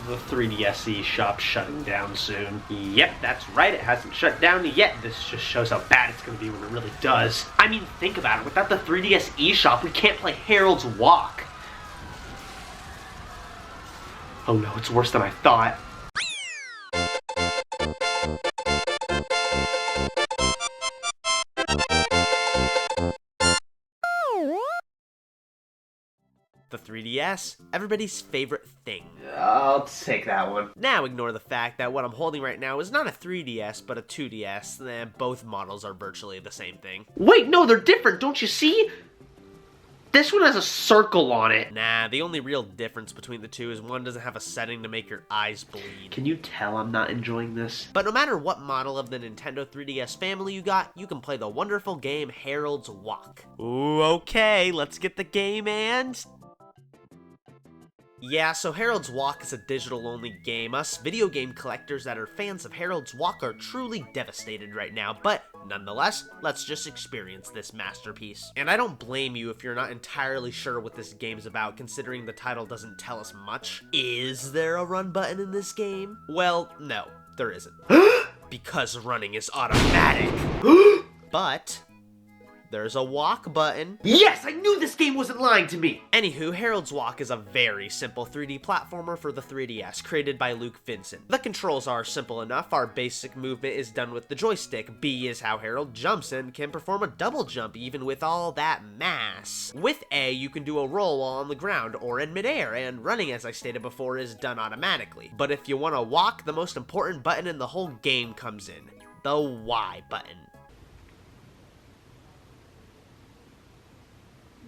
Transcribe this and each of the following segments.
The 3DS shop shutting down soon. Yep, that's right, it hasn't shut down yet. This just shows how bad it's gonna be when it really does. I mean, think about it, without the 3DS eShop, we can't play Harold's Walk. Oh no, it's worse than I thought. The 3DS, everybody's favorite thing. I'll take that one. Now ignore the fact that what I'm holding right now is not a 3DS, but a 2DS. Both models are virtually the same thing. Wait, no, they're different, don't you see? This one has a circle on it. Nah, the only real difference between the two is one doesn't have a setting to make your eyes bleed. Can you tell I'm not enjoying this? But no matter what model of the Nintendo 3DS family you got, you can play the wonderful game Harold's Walk. Ooh, okay, let's get the game and... Yeah, so Harold's Walk is a digital-only game. Us video game collectors that are fans of Harold's Walk are truly devastated right now, but nonetheless, let's just experience this masterpiece. And I don't blame you if you're not entirely sure what this game's about, considering the title doesn't tell us much. Is there a run button in this game? Well, no, there isn't. Because running is automatic. But... there's a walk button. Yes, I knew this game wasn't lying to me! Anywho, Harold's Walk is a very simple 3D platformer for the 3DS, created by Luke Vincent. The controls are simple enough. Our basic movement is done with the joystick. B is how Harold jumps and can perform a double jump even with all that mass. With A, you can do a roll while on the ground or in midair, and running, as I stated before, is done automatically. But if you want to walk, the most important button in the whole game comes in. The Y button.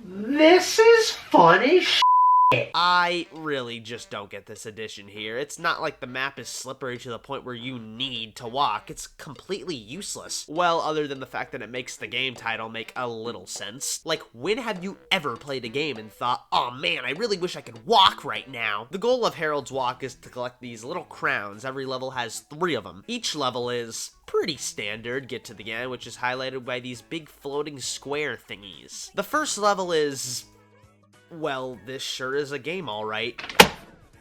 This is fun as shit. I really just don't get this addition here. It's not like the map is slippery to the point where you need to walk. It's completely useless. Well, other than the fact that it makes the game title make a little sense. Like, when have you ever played a game and thought, oh man, I really wish I could walk right now? The goal of Harold's Walk is to collect these little crowns. Every level has 3 of them. Each level is pretty standard, get to the end, which is highlighted by these big floating square thingies. The first level is... well, this sure is a game, alright.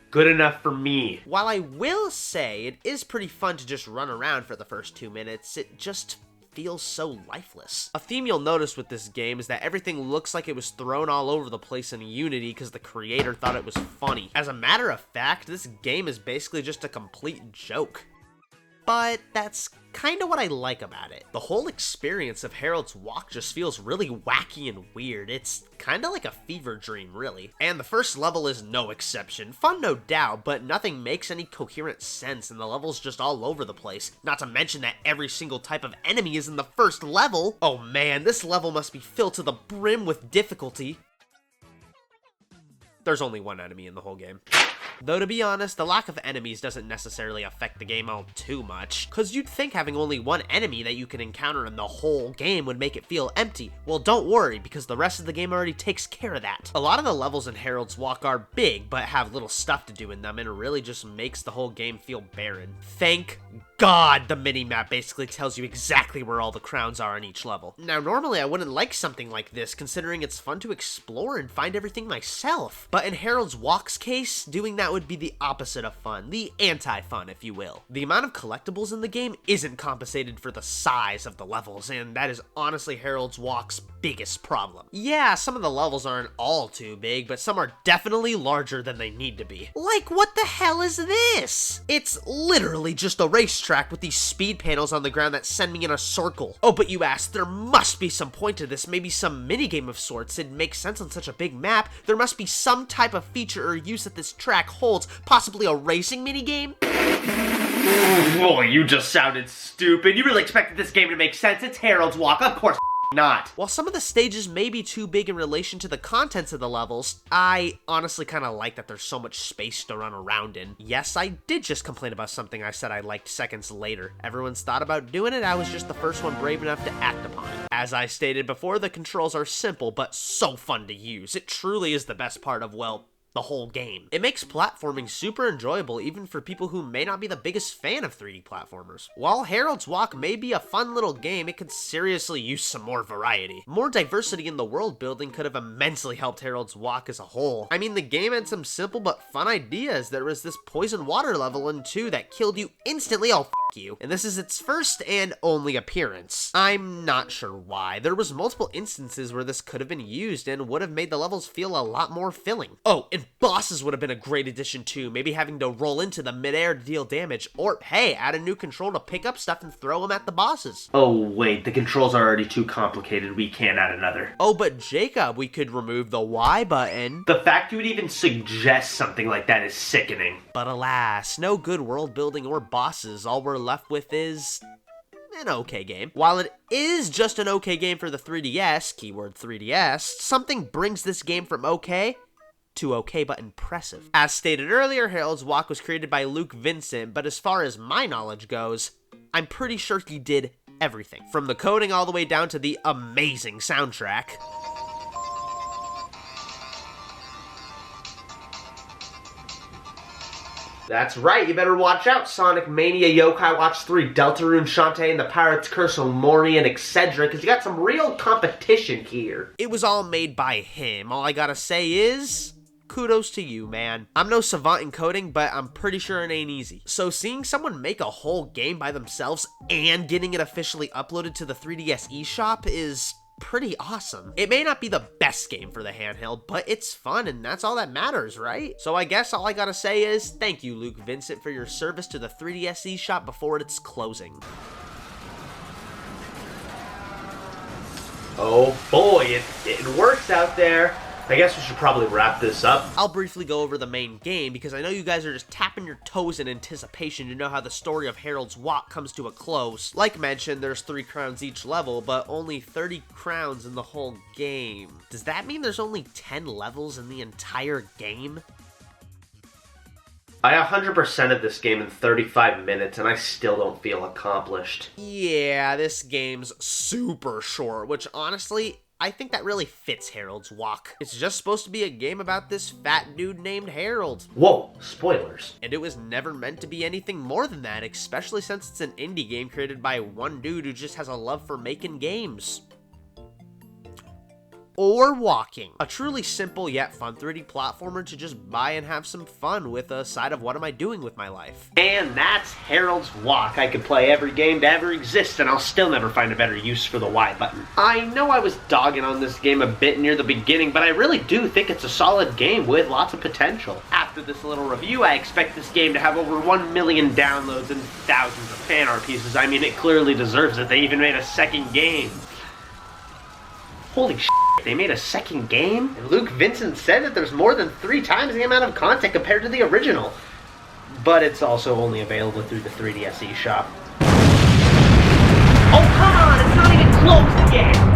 Good enough for me. While I will say, it is pretty fun to just run around for the first 2 minutes, it just feels so lifeless. A theme you'll notice with this game is that everything looks like it was thrown all over the place in Unity because the creator thought it was funny. As a matter of fact, this game is basically just a complete joke. But that's kind of what I like about it. The whole experience of Harold's Walk just feels really wacky and weird. It's kind of like a fever dream, really. And the first level is no exception. Fun, no doubt, but nothing makes any coherent sense, and the level's just all over the place. Not to mention that every single type of enemy is in the first level. Oh man, this level must be filled to the brim with difficulty. There's only one enemy in the whole game. Though to be honest, the lack of enemies doesn't necessarily affect the game all too much, cause you'd think having only one enemy that you can encounter in the whole game would make it feel empty. Well, don't worry, because the rest of the game already takes care of that. A lot of the levels in Harold's Walk are big, but have little stuff to do in them, and it really just makes the whole game feel barren. Thank God the minimap basically tells you exactly where all the crowns are in each level. Now, normally I wouldn't like something like this, considering it's fun to explore and find everything myself. But in Harold's Walk's case, doing that would be the opposite of fun, the anti-fun, if you will. The amount of collectibles in the game isn't compensated for the size of the levels, and that is honestly Harold's Walk's biggest problem. Yeah, some of the levels aren't all too big, but some are definitely larger than they need to be. Like, what the hell is this? It's literally just a racetrack with these speed panels on the ground that send me in a circle. Oh, but you asked, there must be some point to this, maybe some minigame of sorts. It makes sense on such a big map. There must be some type of feature or use that this track holds, possibly a racing minigame? Oh, you just sounded stupid. You really expected this game to make sense? It's Harold's Walk, of course not. While some of the stages may be too big in relation to the contents of the levels, I honestly kind of like that there's so much space to run around in. Yes, I did just complain about something I said I liked seconds later. Everyone's thought about doing it, I was just the first one brave enough to act upon it. As I stated before, the controls are simple, but so fun to use. It truly is the best part of, well, the whole game. It makes platforming super enjoyable even for people who may not be the biggest fan of 3D platformers. While Harold's Walk may be a fun little game, it could seriously use some more variety. More diversity in the world building could have immensely helped Harold's Walk as a whole. I mean, the game had some simple but fun ideas. There was this poison water level in 2 that killed you instantly. Oh, you. And this is its first and only appearance. I'm not sure why. There was multiple instances where this could have been used and would have made the levels feel a lot more filling. Oh, and bosses would have been a great addition too, maybe having to roll into them midair to deal damage, or hey, add a new control to pick up stuff and throw them at the bosses. Oh wait, the controls are already too complicated, we can't add another. Oh, but Jacob, we could remove the Y button. The fact you would even suggest something like that is sickening. But alas, no good world building or bosses. All we're left with is an okay game. While it is just an okay game for the 3DS, keyword 3DS, something brings this game from okay to okay but impressive. As stated earlier, Harold's Walk was created by Luke Vincent, but as far as my knowledge goes, I'm pretty sure he did everything. From the coding all the way down to the amazing soundtrack. That's right, you better watch out, Sonic Mania, Yokai Watch 3, Deltarune, Shantae, and the Pirate's Curse, Omori, and etc., because you got some real competition here. It was all made by him. All I gotta say is, kudos to you, man. I'm no savant in coding, but I'm pretty sure it ain't easy. So seeing someone make a whole game by themselves and getting it officially uploaded to the 3DS eShop is pretty awesome. It may not be the best game for the handheld, but it's fun and that's all that matters, right? So I guess all I gotta say is thank you, Luke Vincent, for your service to the 3DS eShop before its closing. Oh boy, it works out there. I guess we should probably wrap this up. I'll briefly go over the main game because I know you guys are just tapping your toes in anticipation to know how the story of Harold's Walk comes to a close. Like mentioned, there's 3 crowns each level, but only 30 crowns in the whole game. Does that mean there's only 10 levels in the entire game? I 100% of this game in 35 minutes and I still don't feel accomplished. Yeah, this game's super short, which honestly, I think that really fits Harold's Walk. It's just supposed to be a game about this fat dude named Harold. Whoa, spoilers. And it was never meant to be anything more than that, especially since it's an indie game created by one dude who just has a love for making games. Or walking. A truly simple yet fun 3D platformer to just buy and have some fun with a side of what am I doing with my life. And that's Harold's Walk. I could play every game to ever exist and I'll still never find a better use for the Y button. I know I was dogging on this game a bit near the beginning, but I really do think it's a solid game with lots of potential. After this little review, I expect this game to have over 1 million downloads and thousands of fan art pieces. I mean, it clearly deserves it. They even made a second game. Holy shit. They made a second game? And Luke Vincent said that there's more than 3 times the amount of content compared to the original. But it's also only available through the 3DS eShop. Oh, come on! It's not even close again!